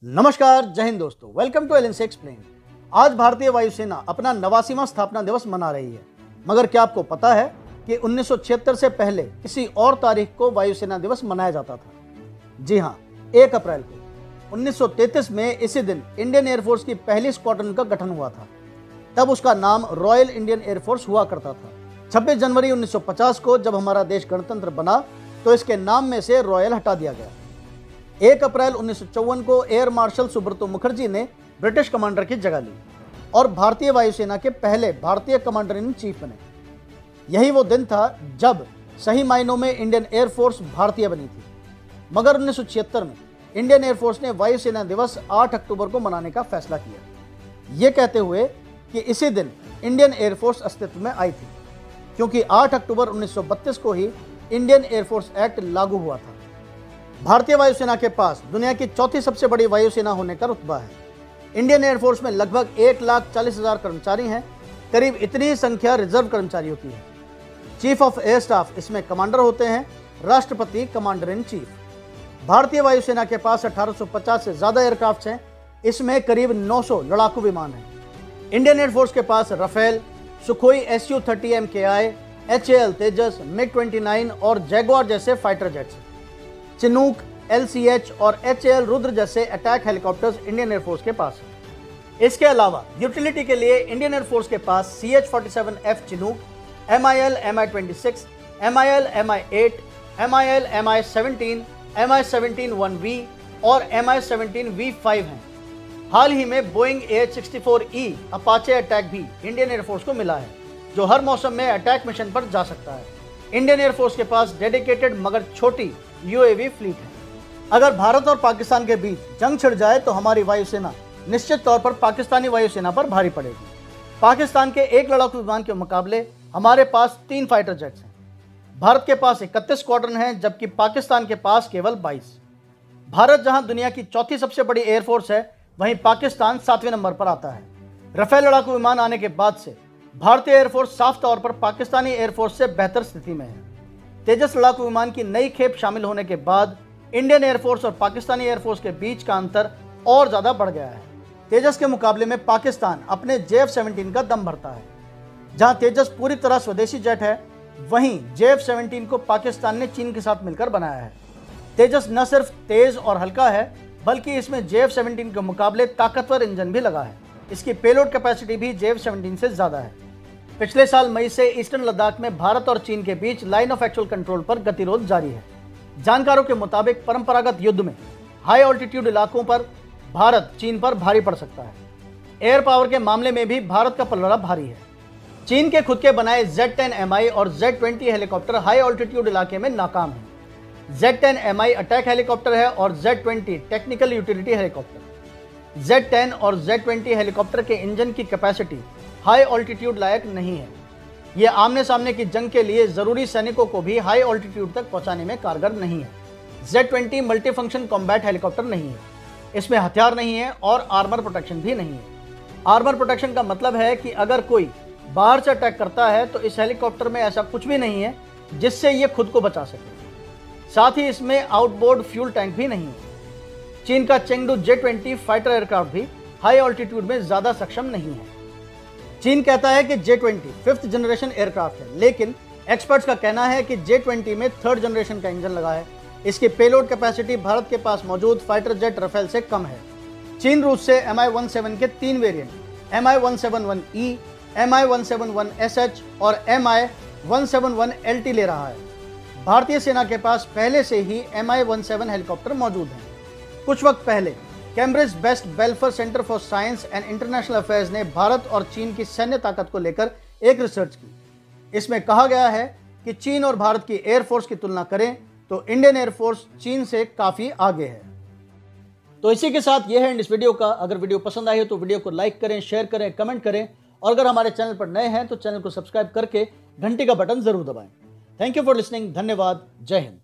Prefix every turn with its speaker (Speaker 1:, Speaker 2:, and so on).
Speaker 1: नमस्कार, जय हिंद दोस्तों। Welcome to LNC explain. आज भारतीय वायुसेना अपना 89वां स्थापना दिवस मना रही है। मगर क्या आपको पता है कि 1976 से पहले किसी और तारीख को वायुसेना दिवस मनाया जाता था? जी हाँ, 1 अप्रैल को 1933 में इसी दिन इंडियन एयरफोर्स की पहली स्क्वाड्रन का गठन हुआ था। तब उसका नाम रॉयल इंडियन एयरफोर्स हुआ करता था। 26 जनवरी 1950 को जब हमारा देश गणतंत्र बना तो इसके नाम में से रॉयल हटा दिया गया। 1 अप्रैल 1954 को एयर मार्शल सुब्रतो मुखर्जी ने ब्रिटिश कमांडर की जगह ली और भारतीय वायुसेना के पहले भारतीय कमांडर इन चीफ बने। यही वो दिन था जब सही मायनों में इंडियन एयरफोर्स भारतीय बनी थी। मगर 1976 में इंडियन एयरफोर्स ने वायुसेना दिवस 8 अक्टूबर को मनाने का फैसला किया, ये कहते हुए कि इसी दिन इंडियन एयरफोर्स अस्तित्व में आई थी, क्योंकि 8 अक्टूबर 1932 को ही इंडियन एयरफोर्स एक्ट लागू हुआ था। भारतीय वायुसेना के पास दुनिया की चौथी सबसे बड़ी वायुसेना होने का रुतबा है। इंडियन एयरफोर्स में लगभग 1,40,000 कर्मचारी हैं। करीब इतनी ही संख्या रिजर्व कर्मचारियों की है। चीफ ऑफ एयर स्टाफ इसमें कमांडर होते हैं, राष्ट्रपति कमांडर इन चीफ। भारतीय वायुसेना के पास 1850 से ज़्यादा एयरक्राफ्ट हैं। इसमें करीब 900 लड़ाकू विमान हैं। इंडियन एयरफोर्स के पास Rafale, Sukhoi Su-30 MKI, HAL Tejas, MiG-29 और जैगुआर जैसे फाइटर जेट्स, चिनूक, LCH और HAL रुद्र जैसे अटैक हेलीकॉप्टर्स इंडियन एयरफोर्स के पास हैं। इसके अलावा यूटिलिटी के लिए इंडियन एयरफोर्स के पास CH-47F Chinook, MIL Mi-26, MIL Mi-8, MIL Mi-17, Mi-17-1V और Mi-17V5 हैं। हाल ही में बोइंग AH-64E अपाचे अटैक भी इंडियन एयरफोर्स को मिला है, जो हर मौसम में अटैक मिशन पर जा सकता है। इंडियन एयरफोर्स के पास डेडिकेटेड मगर छोटी UAV फ्लीट है। अगर भारत और पाकिस्तान के बीच जंग छिड़ जाए तो हमारी वायुसेना निश्चित तौर पर पाकिस्तानी वायुसेना पर भारी पड़ेगी। पाकिस्तान के एक लड़ाकू विमान के मुकाबले हमारे पास 3 फाइटर जेट्स हैं। भारत के पास 31 स्क्वाड्रन हैं, जबकि पाकिस्तान के पास केवल 22। भारत जहां दुनिया की चौथी सबसे बड़ी एयरफोर्स है, वहीं पाकिस्तान 7वें नंबर पर आता है। राफेल लड़ाकू विमान आने के बाद से भारतीय एयरफोर्स साफ तौर पर पाकिस्तानी एयरफोर्स से बेहतर स्थिति में है। तेजस लड़ाकू विमान की नई खेप शामिल होने के बाद इंडियन एयरफोर्स और पाकिस्तानी एयरफोर्स के बीच का अंतर और ज़्यादा बढ़ गया है। तेजस के मुकाबले में पाकिस्तान अपने JF-17 का दम भरता है। जहां तेजस पूरी तरह स्वदेशी जेट है, वहीं JF-17 को पाकिस्तान ने चीन के साथ मिलकर बनाया है। तेजस न सिर्फ तेज और हल्का है, बल्कि इसमें JF-17 के मुकाबले ताकतवर इंजन भी लगा है। इसकी पेलोड कैपेसिटी भी JF-17 से ज़्यादा है। पिछले साल मई से ईस्टर्न लद्दाख में भारत और चीन के बीच लाइन ऑफ एक्चुअल कंट्रोल पर गतिरोध जारी है। जानकारों के मुताबिक परंपरागत युद्ध में हाई ऑल्टीट्यूड इलाकों पर भारत चीन पर भारी पड़ सकता है। एयर पावर के मामले में भी भारत का पलड़ा भारी है। चीन के खुद के बनाए Z-10Mi और Z-20 हेलीकॉप्टर हाई ऑल्टीट्यूड इलाके में नाकाम है। Z-10Mi अटैक हेलीकॉप्टर है और Z-20 technical utility helicopter. Z-10 और Z-20 हेलीकॉप्टर के इंजन की कैपेसिटी हाई ऑल्टीट्यूड लायक नहीं है। ये आमने सामने की जंग के लिए ज़रूरी सैनिकों को भी हाई ऑल्टीट्यूड तक पहुंचाने में कारगर नहीं है। Z-20 मल्टीफंक्शन कॉम्बैट हेलीकॉप्टर नहीं है। इसमें हथियार नहीं है और आर्मर प्रोटेक्शन भी नहीं है। आर्मर प्रोटेक्शन का मतलब है कि अगर कोई बाहर से अटैक करता है तो इस हेलीकॉप्टर में ऐसा कुछ भी नहीं है जिससे ये खुद को बचा सके। साथ ही इसमें आउटबोर्ड फ्यूल टैंक भी नहीं है। चीन का चेंगडू J-20 फाइटर एयरक्राफ्ट भी हाई ऑल्टीट्यूड में ज़्यादा सक्षम नहीं है। चीन कहता है कि J-20 5th जनरेशन एयरक्राफ्ट है, लेकिन एक्सपर्ट्स का कहना है कि J-20 में 3rd जनरेशन का इंजन लगा है। इसकी पेलोड कैपेसिटी भारत के पास मौजूद फाइटर जेट राफेल से कम है। चीन रूस से Mi-17 के 3 वेरिएंट Mi-171E, Mi-171SH और Mi-171LT ले रहा है। भारतीय सेना के पास पहले से ही Mi-17 हेलीकॉप्टर मौजूद हैं। कुछ वक्त पहले Cambridge best बेल्फर centre for science and international affairs ने भारत और चीन की सैन्य ताकत को लेकर एक रिसर्च की। इसमें कहा गया है कि चीन और भारत की एयरफोर्स की तुलना करें तो इंडियन एयरफोर्स चीन से काफ़ी आगे है। तो इसी के साथ यह है इस वीडियो का। अगर वीडियो पसंद आई हो तो वीडियो को लाइक करें, शेयर करें, कमेंट करें और अगर हमारे चैनल पर नए हैं तो चैनल को सब्सक्राइब करके घंटी का बटन जरूर दबाएं। Thank you for listening. धन्यवाद। जय हिंद।